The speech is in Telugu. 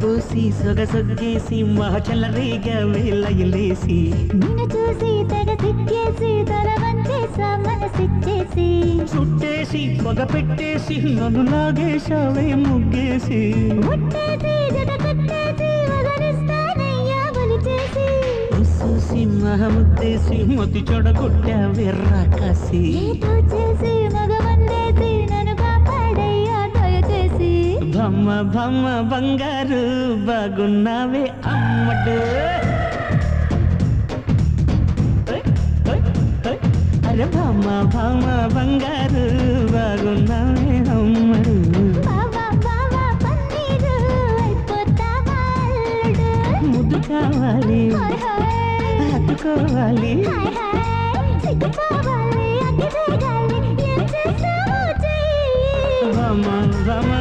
పోసి సొగసొగ్గేసి మహచలరేగా వేలయలేసి నిన్ను చూసి తెగ సిగ్గేసి తల వంచేసా మనసిచ్చేసి చుట్టేసి పొగ పెట్టేసి నన్ను లాగేశావే ముగ్గేసి ముట్టేసి జత కట్టేసి వదలిస్తానయ్యా ఒలిచేసి చూసి మహముద్దేసి మొతి చెడగొట్టావే రాకాసి ఏదో చేసి మగవందేసి నన్ను కాపాడయ్యా దయచేసి భమ్మ భమ్మ బంగారు బాగున్నావే అమ్మడు అరే భమ్మ భమ్మ బంగారు బాగున్నావే అమ్మడు బావా బావా పన్నీరు అయిపోతావా అల్లుడు ముద్దు కావాలి హాయ్ హాయ్ హత్తుకోవాలి హాయ్ హాయ్ సిగ్గుపోవాలి అతి వేగాలి ఏం చేస్తావో చెయ్యి భమ్మ భమ్మ